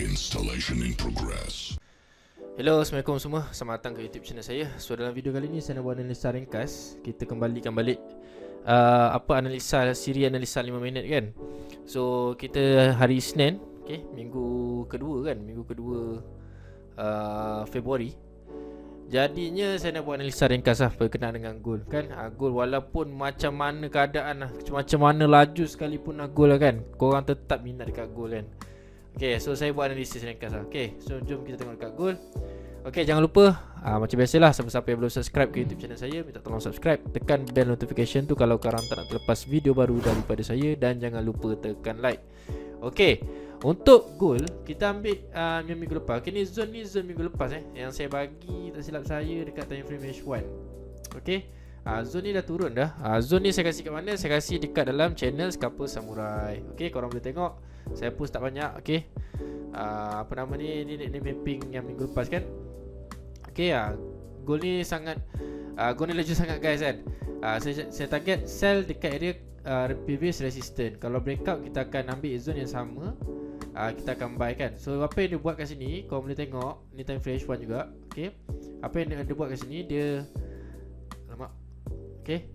Installation in progress. Hello, Assalamualaikum semua. Selamat datang ke YouTube channel saya. So dalam video kali ni saya nak buat analisa ringkas. Kita kembalikan balik siri analisa 5 minit kan. So kita hari Isnin, okay, minggu kedua Februari. Jadinya saya nak buat analisa ringkas lah berkenaan dengan gold kan. Gold walaupun macam mana keadaan lah, macam mana laju sekalipun gold lah kan, korang tetap minat dekat gold kan. Okay, so saya buat analisis ringkas lah. Okay, so jom kita tengok dekat gold. Okay, jangan lupa macam biasalah, siapa-siapa yang belum subscribe ke YouTube channel saya, minta tolong subscribe, tekan bell notification tu kalau korang tak nak terlepas video baru daripada saya, dan jangan lupa tekan like. Okay, untuk gold kita ambil yang minggu lepas. Okay, ni zone minggu lepas yang saya bagi, tak silap saya, dekat time frame H1. Okay, zone ni dah turun dah. Zone ni saya kasih kat mana? Saya kasih dekat dalam channel Scalper Samurai. Okay, korang boleh tengok. Saya post tak banyak. Okay, apa nama ni mapping yang minggu lepas kan. Okay, gold ni sangat gold ni laju sangat guys kan. Saya target sell dekat area previous resistance. Kalau breakout kita akan ambil zone yang sama, kita akan buy kan. So apa yang dia buat kat sini, korang boleh tengok, ni time frame H1 juga. Okay, apa yang dia buat kat sini, dia okay,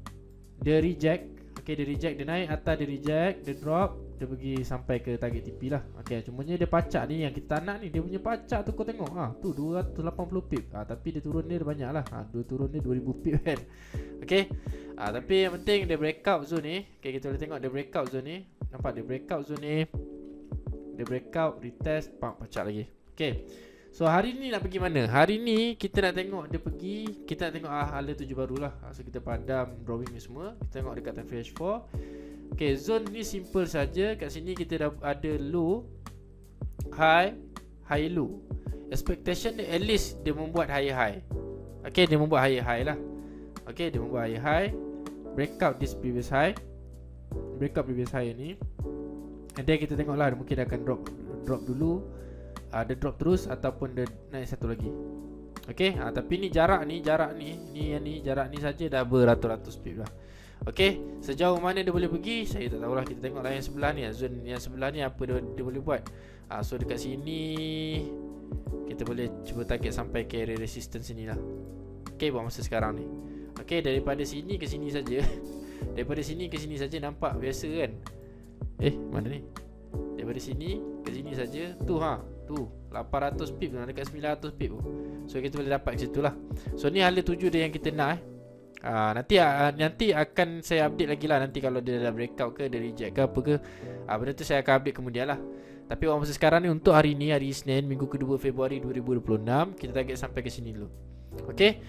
dia reject. Okay, dia reject, dia naik atas, dia reject, dia drop, dia pergi sampai ke target TP lah. Okay, cumanya dia pacak ni yang kita nak ni, dia punya pacak tu kau tengok tu 280 pip. Tapi dia turun dia banyak lah. Dia turun dia 2000 pip kan. Okay, tapi yang penting dia breakout zone ni. Okay, kita boleh tengok dia breakout zone ni. Nampak dia breakout zone ni, dia breakout, retest, pacak lagi. Okay, so hari ni nak pergi mana? Hari ni kita nak tengok dia pergi, kita nak tengok hala tuju barulah. So kita padam drawing ni semua. Kita tengok dekat time frame H4. Okay, zone ni simple saja. Kat sini kita dah ada low, high, high low. Expectation dia at least dia membuat high. Okay, dia membuat high lah. Okay, dia membuat high, breakout this previous high, breakout previous high ni. And then kita tengok lah, mungkin dia akan drop dulu, dia drop terus ataupun dia naik satu lagi. Okay, tapi ni jarak ni jarak ni saja dah beratus-ratus pip lah. Okay, sejauh mana dia boleh pergi saya tak tahulah. Kita tengoklah yang sebelah ni, zone yang sebelah ni apa dia boleh buat. So dekat sini kita boleh cuba target sampai ke area resistance sini lah. Okay, buat masa sekarang ni. Okay, daripada sini ke sini saja daripada sini ke sini saja nampak biasa kan. Mana ni? Daripada sini ke sini saja tu tu 800 pip dekat 900 pip. So kita boleh dapat kat situ lah. So ni hala tuju dia yang kita nak nanti akan saya update lagi lah. Nanti kalau dia dah breakout ke, dia reject ke apa ke, benda tu saya akan update kemudian lah. Tapi masa sekarang ni, untuk hari ni, hari Isnin, minggu kedua Februari 2026, kita target sampai ke sini dulu. Okay,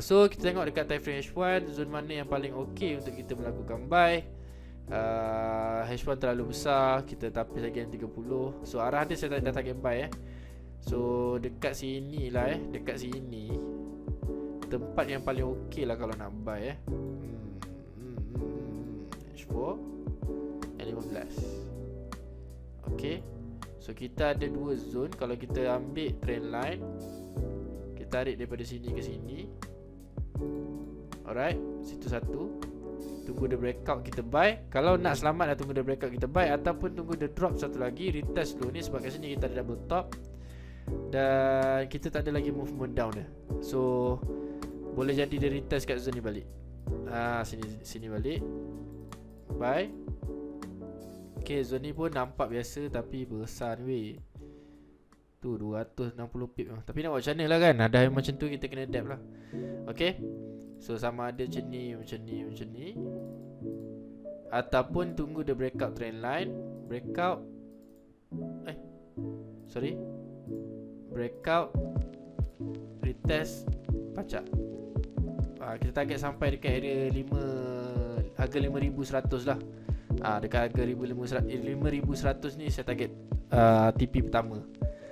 so kita tengok dekat time frame H1, zone mana yang paling ok untuk kita melakukan buy. H1 terlalu besar, kita tapis lagi yang 30. So arah dia saya dah target buy So dekat sini lah dekat sini tempat yang paling ok lah kalau nak buy H4 yang 15. Ok, so kita ada dua zone. Kalau kita ambil trend line, kita tarik daripada sini ke sini. Alright, situ satu. Tunggu dia breakout kita buy. Kalau nak selamat dah, tunggu dia breakout kita buy, ataupun tunggu dia drop satu lagi, retest dulu ni. Sebab kat sini kita ada double top dan kita tak ada lagi movement down dia. So boleh jadi dia retest kat zone ni balik. Sini balik, buy. Okay, zone ni pun nampak biasa tapi besar ni weh. Tu 260 pip. Tapi nak buat macam mana lah kan. Ada yang macam tu kita kena adapt lah. Okay, so sama ada macam ni ataupun tunggu dia breakout trend line, breakout, retest, pacak. Kita target sampai dekat area 5, harga 5100 lah. Dekat harga 5100 ni saya target TP pertama.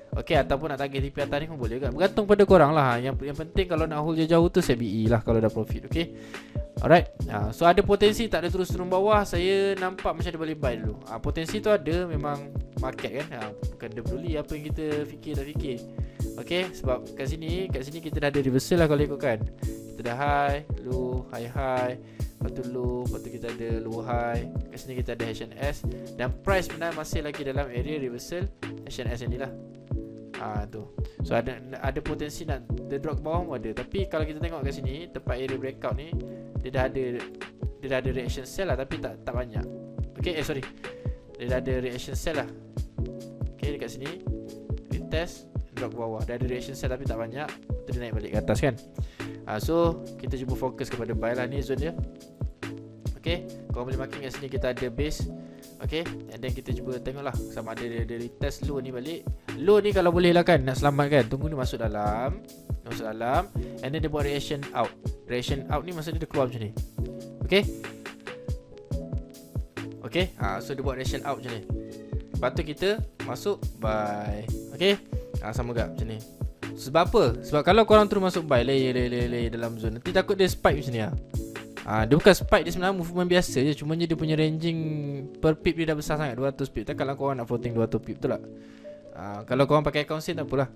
Okay, ataupun nak target TP atas ni pun boleh juga. Bergantung pada korang lah. Yang penting kalau nak hold jauh tu saya BE lah kalau dah profit. Okay, alright. So ada potensi tak ada terus turun bawah. Saya nampak macam dia boleh buy dulu. Potensi tu ada, memang market kan. Bukan dia peduli apa yang kita fikir. Okay, sebab kat sini kita dah ada reversal lah kalau ikutkan. Kita dah high, low, high, lepas tu low, lepas tu kita ada low high. Kat sini kita ada HNS, dan price sebenarnya masih lagi dalam area reversal HNS ni lah. Tu. So ada potensi nak dia drop ke bawah pun ada. Tapi kalau kita tengok kat sini, tempat area breakout ni, dia dah ada reaction cell lah, tapi tak banyak. Okay, sorry, dia dah ada reaction cell lah. Okay, dekat sini retest, drop ke bawah. Dah ada reaction cell tapi tak banyak. Dia naik balik ke atas kan. So kita cuba fokus kepada buy lah, ni zone dia. Okay, korang boleh marking kat sini kita ada base. Okay, and then kita cuba tengok lah sama ada dia retest low ni balik. Low ni kalau boleh lah kan, nak selamat kan, tunggu ni masuk dalam, and then dia buat reaction out. Reaction out ni maksudnya dia keluar macam ni. Okay, okay, so dia buat reaction out macam ni. Lepas tu kita masuk buy. Okay, sama juga macam ni. Sebab apa? Sebab kalau korang terus masuk buy layer dalam zone, nanti takut dia spike macam ni lah. Dia bukan spike, dia sebenarnya movement biasa je. Cuma je dia punya ranging per pip dia dah besar sangat, 200 pip. Takkanlah korang nak floating 200 pip, betul tak? Kalau korang pakai account SIN tak apalah.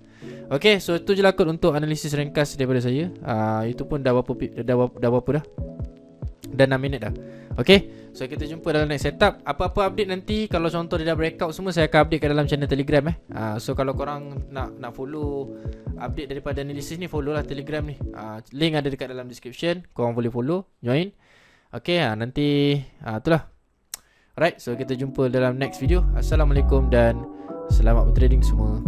Okay, so itu je lah kot untuk analisis ringkas daripada saya. Itu pun dah berapa pip, dah berapa dah? Dah 6 minit dah. Okay, so kita jumpa dalam next setup. Apa-apa update nanti, kalau contoh dia dah breakout semua, saya akan update kat dalam channel Telegram So kalau korang nak follow update daripada analisis ni, follow lah Telegram ni. Link ada dekat dalam description, korang boleh follow, join. Okay, nanti itulah. Alright, so kita jumpa dalam next video. Assalamualaikum dan selamat bertrading semua.